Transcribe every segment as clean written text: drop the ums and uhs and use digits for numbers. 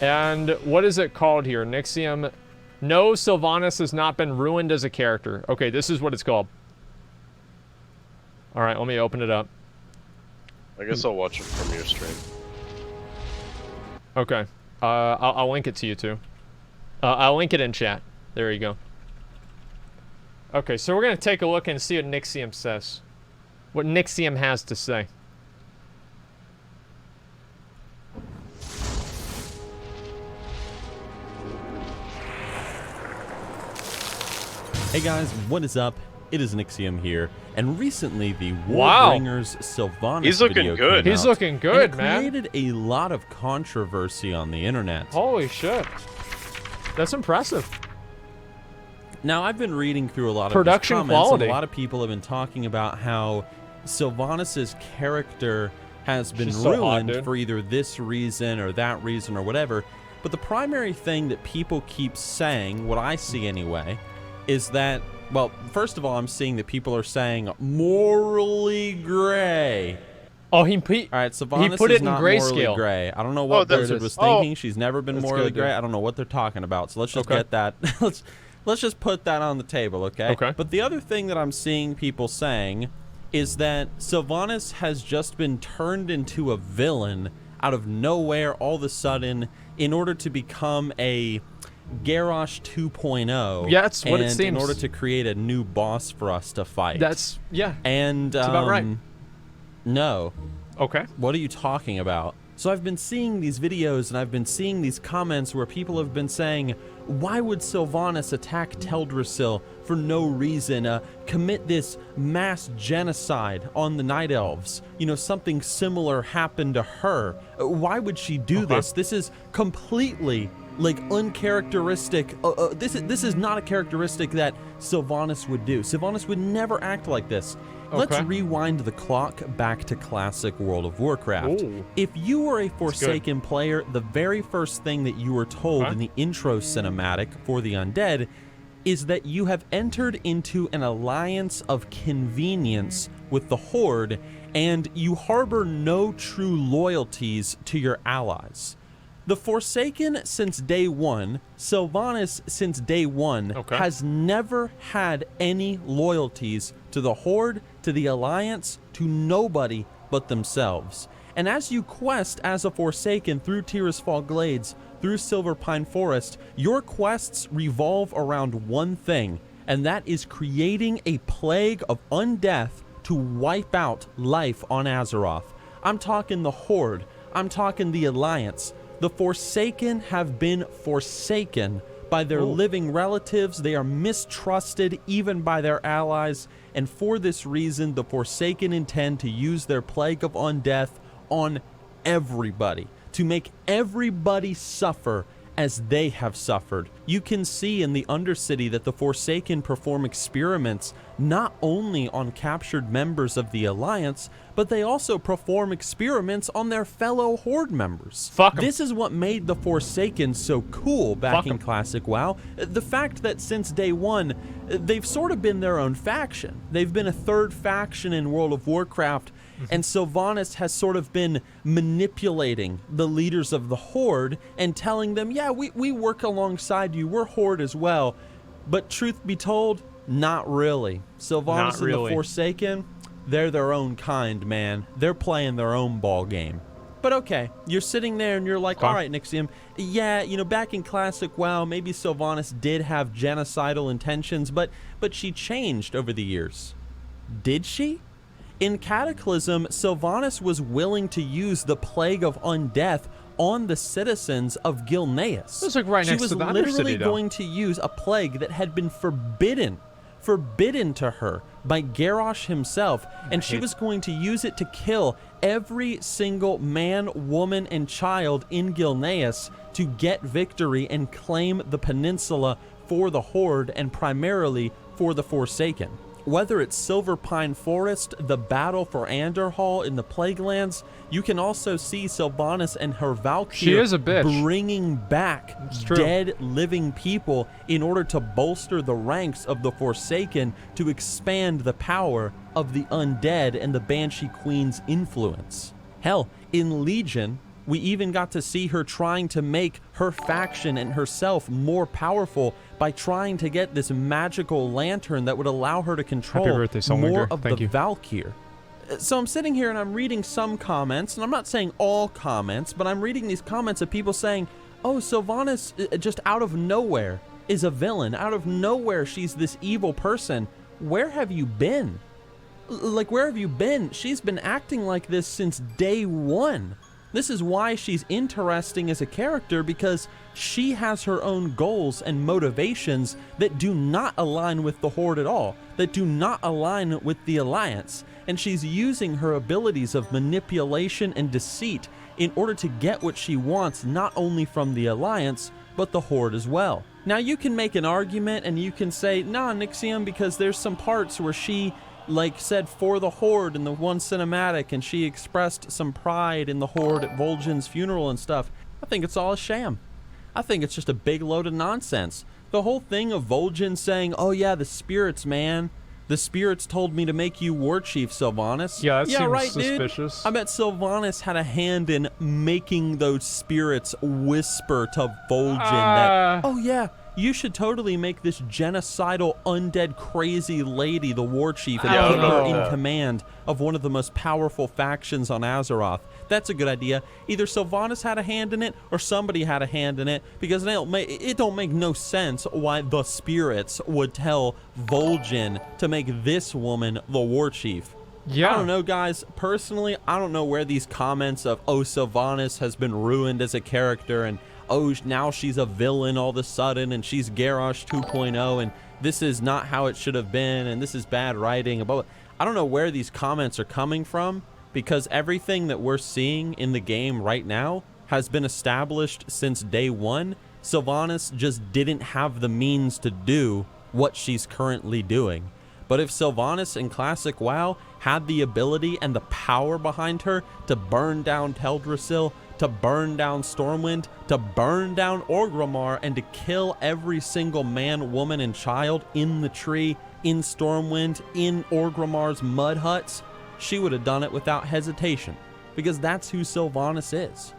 And what is it called here? Nixxiom. No, Sylvanas has not been ruined as a character. Okay, this is what it's called. Alright, let me open it up. I guess I'll watch it from your stream. Okay. I'll link it to you too. I'll link it in chat. There you go. Okay, so we're gonna take a look and see what Nixxiom says. What Nixxiom has to say. Hey guys, what is up? It is Nixxiom here, and recently the Warbringers Sylvanas He's looking video good. came He's out, looking good, and it man. created a lot of controversy on the internet. Holy shit. That's impressive. Now, I've been reading through a lot of Production these comments, quality. and a lot of people have been talking about how Sylvanas' character has been She's so hot, ruined dude. for either this reason or that reason or whatever. But the primary thing that people keep saying, what I see anyway, is that, well, first of all, I'm seeing that people are saying morally gray. Oh, he All right, Sylvanas put is it in not grayscale. morally gray. I don't know what there it Blizzard is. was thinking. She's never been That's morally good, dude. gray. I don't know what they're talking about. So let's just Okay. get that. let's just put that on the table, okay? Okay. But the other thing that I'm seeing people saying is that Sylvanas has just been turned into a villain out of nowhere all of a sudden in order to become a Garrosh 2.0. Yeah, that's what it and seems. in order to create a new boss for us to fight. That's, yeah. and That's about right. No. Okay. What are you talking about? So I've been seeing these videos and I've been seeing these comments where people have been saying, why would Sylvanas attack Teldrassil for no reason, commit this mass genocide on the Night Elves? You know, something similar happened to her. Why would she do this? This is completely, like, uncharacteristic. This is not a characteristic that Sylvanas would do. Sylvanas would never act like this. Let's rewind the clock back to classic World of Warcraft. Ooh. If you were a Forsaken player, the very first thing that you were told in the intro cinematic for the undead is that you have entered into an alliance of convenience with the Horde, and you harbor no true loyalties to your allies. The Forsaken since day one, Sylvanas since day one, has never had any loyalties to the Horde, to the Alliance, to nobody but themselves. And as you quest as a Forsaken through Tirisfal Glades, through Silverpine Forest, your quests revolve around one thing, and that is creating a plague of undeath to wipe out life on Azeroth. I'm talking the Horde, I'm talking the Alliance. The Forsaken have been forsaken by their living relatives. They are mistrusted even by their allies. And for this reason, the Forsaken intend to use their plague of undeath on everybody, to make everybody suffer as they have suffered. You can see in the Undercity that the Forsaken perform experiments not only on captured members of the Alliance, but they also perform experiments on their fellow Horde members. This is what made the Forsaken so cool back in Classic WoW. The fact that since day one, they've sort of been their own faction. They've been a third faction in World of Warcraft, and Sylvanas has sort of been manipulating the leaders of the Horde and telling them, yeah, we work alongside you, we're Horde as well. But truth be told, not really. Sylvanas and the Forsaken, they're their own kind, man. They're playing their own ball game. But okay, you're sitting there and you're like, all right, Nixxiom, yeah, you know, back in Classic WoW, maybe Sylvanas did have genocidal intentions, but she changed over the years. Did she? In Cataclysm, Sylvanas was willing to use the Plague of Undeath on the citizens of Gilneas. That's like right next to the Undercity, She was literally though. going to use a plague that had been forbidden to her by Garrosh himself, and she was going to use it to kill every single man, woman, and child in Gilneas to get victory and claim the peninsula for the Horde and primarily for the Forsaken. Whether it's Silverpine Forest, the battle for Anderhall in the Plaguelands, you can also see Sylvanas and her Valkyrie bringing back dead living people in order to bolster the ranks of the Forsaken to expand the power of the undead and the Banshee Queen's influence. Hell, in Legion, We even got to see her trying to make her faction and herself more powerful by trying to get this magical lantern that would allow her to control more of the Valkyr. So I'm sitting here and I'm reading some comments, and I'm not saying all comments, but I'm reading these comments of people saying, oh, Sylvanas, just out of nowhere, is a villain. Out of nowhere, she's this evil person. Where have you been? Like, where have you been? She's been acting like this since day one. This is why she's interesting as a character, because she has her own goals and motivations that do not align with the Horde at all, that do not align with the Alliance. And she's using her abilities of manipulation and deceit in order to get what she wants, not only from the Alliance, but the Horde as well. Now, you can make an argument and you can say, nah, Nixxiom, because there's some parts where she said for the Horde in the one cinematic, and she expressed some pride in the Horde at Vol'jin's funeral and stuff. I think it's all a sham. I think it's just a big load of nonsense. The whole thing of Vol'jin saying, oh yeah, the spirits, man. The spirits told me to make you war chief, Sylvanas. Yeah, that seems right, suspicious. Dude. I bet Sylvanas had a hand in making those spirits whisper to Vol'jin that, oh yeah, you should totally make this genocidal, undead, crazy lady the war chief and put her in command of one of the most powerful factions on Azeroth. That's a good idea. Either Sylvanas had a hand in it or somebody had a hand in it, because it don't make no sense why the spirits would tell Vol'jin to make this woman the war chief. Yeah. I don't know, guys. Personally, I don't know where these comments of, oh, Sylvanas has been ruined as a character, and oh, now she's a villain all of a sudden, and she's Garrosh 2.0, and this is not how it should have been, and this is bad writing. I don't know where these comments are coming from, because everything that we're seeing in the game right now has been established since day one. Sylvanas just didn't have the means to do what she's currently doing. But if Sylvanas in Classic WoW had the ability and the power behind her to burn down Teldrassil, to burn down Stormwind, to burn down Orgrimmar, and to kill every single man, woman, and child in the tree, in Stormwind, in Orgrimmar's mud huts, she would have done it without hesitation, because that's who Sylvanas is.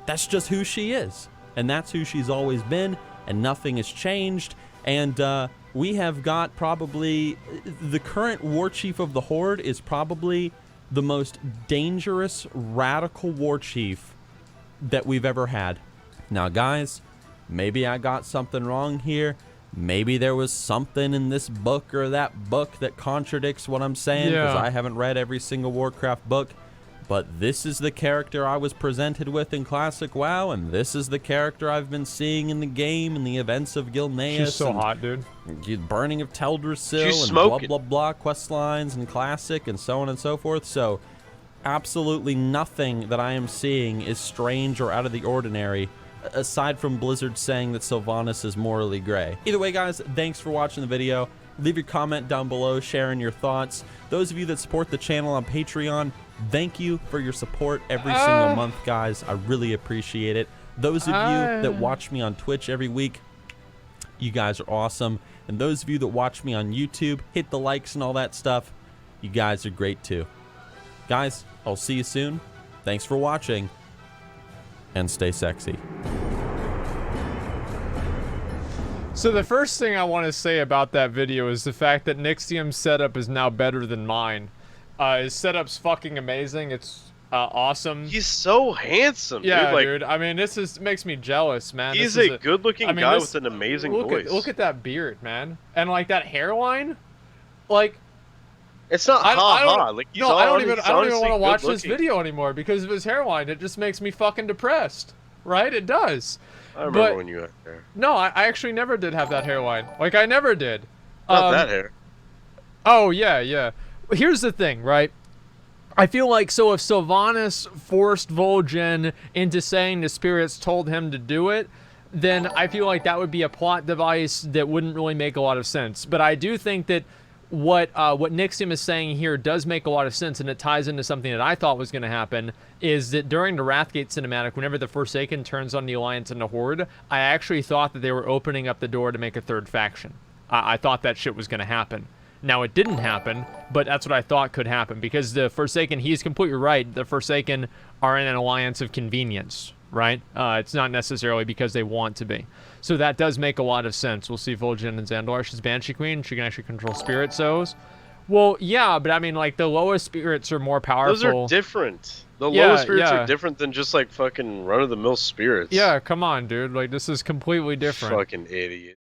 That's just who she is, and that's who she's always been, and nothing has changed. And we have got probably the current war chief of the Horde is probably the most dangerous radical war chief that we've ever had. Now, guys, maybe I got something wrong here. Maybe there was something in this book or that book that contradicts what I'm saying, because I haven't read every single Warcraft book. But this is the character I was presented with in Classic WoW, and this is the character I've been seeing in the game and the events of Gilneas. She's so hot, dude. Burning of Teldrassil and blah, blah, blah, quest lines and Classic and so on and so forth. So absolutely nothing that I am seeing is strange or out of the ordinary, aside from Blizzard saying that Sylvanas is morally gray. Either way, guys, thanks for watching the video. Leave your comment down below sharing your thoughts. Those of you that support the channel on Patreon, thank you for your support every single month, guys. I really appreciate it. Those of you that watch me on Twitch every week, you guys are awesome. And those of you that watch me on YouTube, hit the likes and all that stuff, you guys are great too. Guys, I'll see you soon. Thanks for watching, and stay sexy. So the first thing I want to say about that video is the fact that Nixxiom's setup is now better than mine. His setup's fucking amazing. It's awesome. He's so handsome, yeah, dude. Dude. I mean, makes me jealous, man. He's a good-looking guy with an amazing voice. Look at that beard, man, and like that hairline. Like, it's not ha-ha. Like, I don't even want to watch this video anymore because of his hairline. It just makes me fucking depressed. Right? It does. I remember when you had hair. No, I actually never did have that hairline. Like, I never did. Not that hair. Oh, yeah. Here's the thing, right? I feel like, so if Sylvanas forced Vol'jin into saying the spirits told him to do it, then I feel like that would be a plot device that wouldn't really make a lot of sense. But I do think that what Nixxiom is saying here does make a lot of sense, and it ties into something that I thought was going to happen, is that during the Wrathgate cinematic, whenever the Forsaken turns on the Alliance and the Horde, I actually thought that they were opening up the door to make a third faction. I thought that shit was going to happen. Now, it didn't happen, but that's what I thought could happen, because the Forsaken, he's completely right, the Forsaken are in an alliance of convenience, right? It's not necessarily because they want to be. So that does make a lot of sense. We'll see Vol'jin and Xandar. She's Banshee Queen. She can actually control spirit souls. Well, yeah, but I mean, like, the lowest spirits are more powerful. Those are different. The lowest spirits are different than just, like, fucking run-of-the-mill spirits. Yeah, come on, dude. Like, this is completely different. Fucking idiot.